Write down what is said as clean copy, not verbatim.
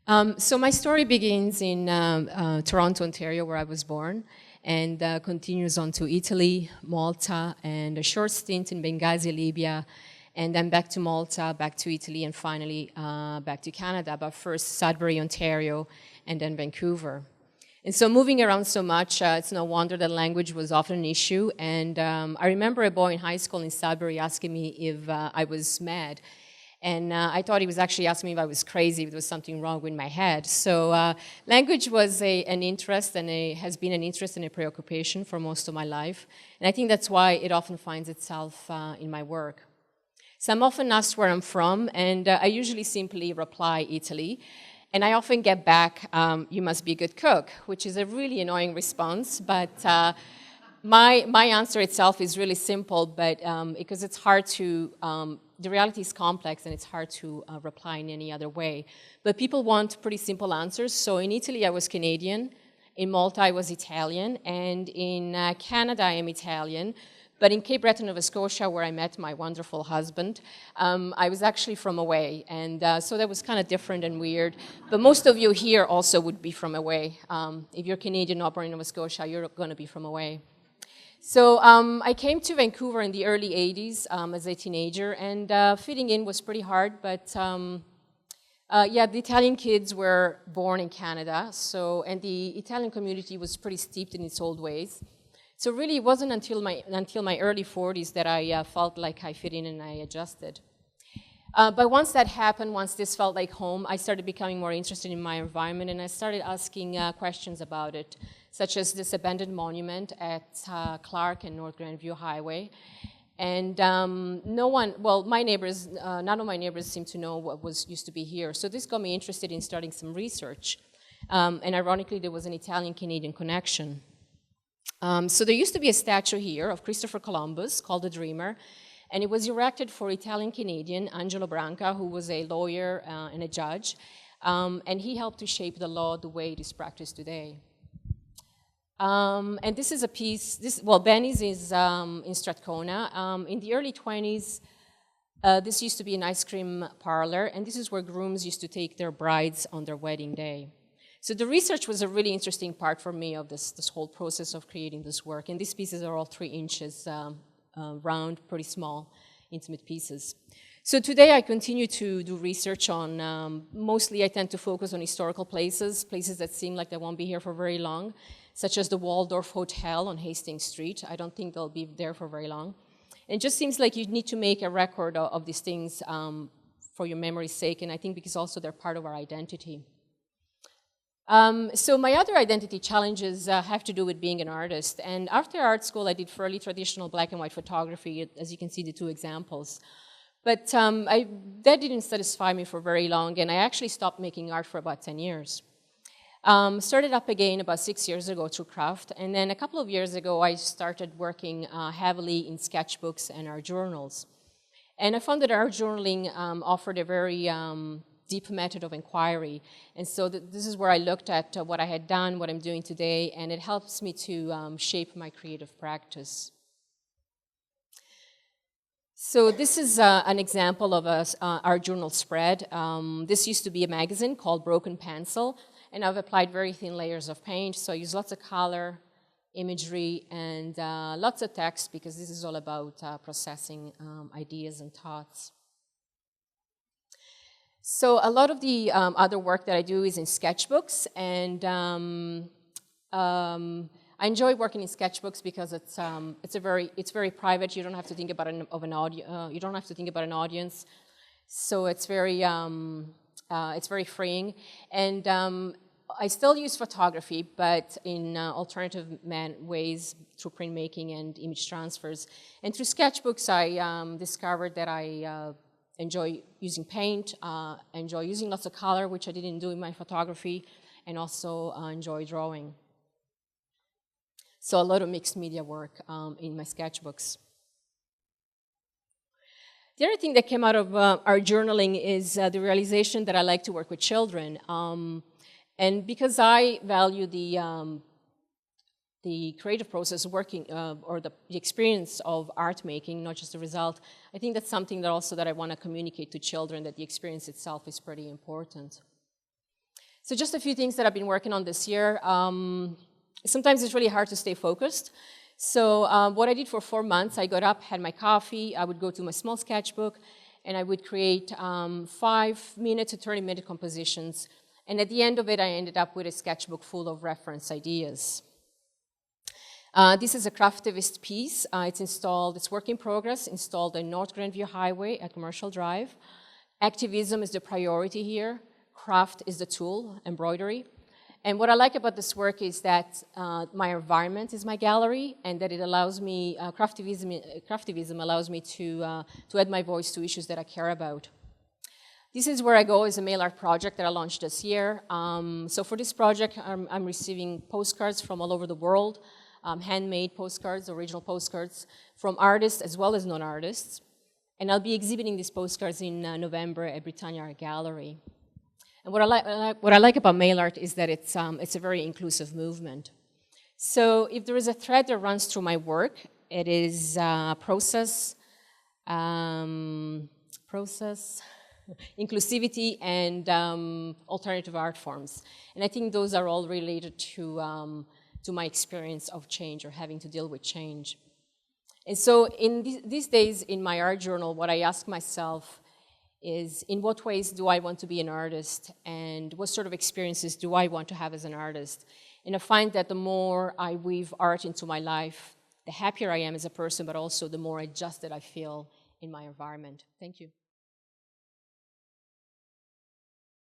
So my story begins in Toronto, Ontario, where I was born, and continues on to Italy, Malta, and a short stint in Benghazi, Libya, and then back to Malta, back to Italy, and finally back to Canada, but first Sudbury, Ontario, and then Vancouver. And so moving around so much, it's no wonder that language was often an issue. And I remember a boy in high school in Sudbury asking me if I was mad. And I thought he was actually asking me if I was crazy, if there was something wrong with my head. So language was an interest, and has been an interest and a preoccupation for most of my life. And I think that's why it often finds itself in my work. So I'm often asked where I'm from, and I usually simply reply Italy. And I often get back, you must be a good cook, which is a really annoying response, but my answer itself is really simple, but because it's hard to, the reality is complex and it's hard to reply in any other way. But people want pretty simple answers. So in Italy, I was Canadian. In Malta, I was Italian. And in Canada, I am Italian. But in Cape Breton, Nova Scotia, where I met my wonderful husband, I was actually from away. And so that was kind of different and weird. But most of you here also would be from away. If you're Canadian or born in Nova Scotia, you're going to be from away. So I came to Vancouver in the early 80s as a teenager, and fitting in was pretty hard, but yeah, the Italian kids were born in Canada, and the Italian community was pretty steeped in its old ways. So really it wasn't until my early 40s that I felt like I fit in and I adjusted. But once that happened, once this felt like home, I started becoming more interested in my environment, and I started asking questions about it, such as this abandoned monument at Clark and North Grandview Highway. And my neighbors, none of my neighbors seemed to know what used to be here. So this got me interested in starting some research. And ironically, there was an Italian-Canadian connection. So there used to be a statue here of Christopher Columbus called the Dreamer, and it was erected for Italian-Canadian Angelo Branca, who was a lawyer and a judge, and he helped to shape the law the way it is practiced today. And this is a piece, Benny's is in Strathcona. In the early 20s, this used to be an ice cream parlor, and this is where grooms used to take their brides on their wedding day. So the research was a really interesting part for me of this whole process of creating this work, and these pieces are all 3 inches round, pretty small, intimate pieces. So today I continue to do research on, mostly I tend to focus on historical places that seem like they won't be here for very long, such as the Waldorf Hotel on Hastings Street. I don't think they'll be there for very long. It just seems like you need to make a record of these things for your memory's sake, and I think because also they're part of our identity. So my other identity challenges have to do with being an artist. And after art school, I did fairly traditional black and white photography, as you can see the 2 examples. But that didn't satisfy me for very long, and I actually stopped making art for about 10 years. Started up again about 6 years ago through craft, and then a couple of years ago, I started working heavily in sketchbooks and art journals. And I found that art journaling offered a very deep method of inquiry. And so this is where I looked at what I had done, what I'm doing today, and it helps me to shape my creative practice. So this is an example of a art journal spread. This used to be a magazine called Broken Pencil, and I've applied very thin layers of paint, so I use lots of color, imagery, and lots of text, because this is all about processing ideas and thoughts. So a lot of the other work that I do is in sketchbooks, and I enjoy working in sketchbooks because it's very private. You don't have to think about you don't have to think about an audience, so it's very freeing. And I still use photography, but in alternative ways through printmaking and image transfers. And through sketchbooks, I discovered that I enjoy using paint, enjoy using lots of color, which I didn't do in my photography, and also enjoy drawing. So a lot of mixed media work in my sketchbooks. The other thing that came out of our journaling is the realization that I like to work with children. And because I value the creative process working, or the experience of art making, not just the result, I think that's something that I want to communicate to children, that the experience itself is pretty important. So just a few things that I've been working on this year. Sometimes it's really hard to stay focused. So what I did for 4 months, I got up, had my coffee, I would go to my small sketchbook, and I would create 5-minute to 30-minute compositions. And at the end of it, I ended up with a sketchbook full of reference ideas. This is a craftivist piece. It's work in progress, installed on North Grandview Highway at Commercial Drive. Activism is the priority here. Craft is the tool, embroidery. And what I like about this work is that my environment is my gallery, and that it allows me, craftivism allows me to add my voice to issues that I care about. This is where I go as a mail art project that I launched this year. So for this project, I'm receiving postcards from all over the world, handmade postcards, original postcards, from artists as well as non-artists. And I'll be exhibiting these postcards in November at Britannia Art Gallery. And what I like about mail art is that it's a very inclusive movement. So if there is a thread that runs through my work, it is process, inclusivity, and alternative art forms. And I think those are all related to my experience of change or having to deal with change. And so in these days in my art journal, what I ask myself is, in what ways do I want to be an artist, and what sort of experiences do I want to have as an artist? And I find that the more I weave art into my life, the happier I am as a person, but also the more adjusted I feel in my environment. Thank you.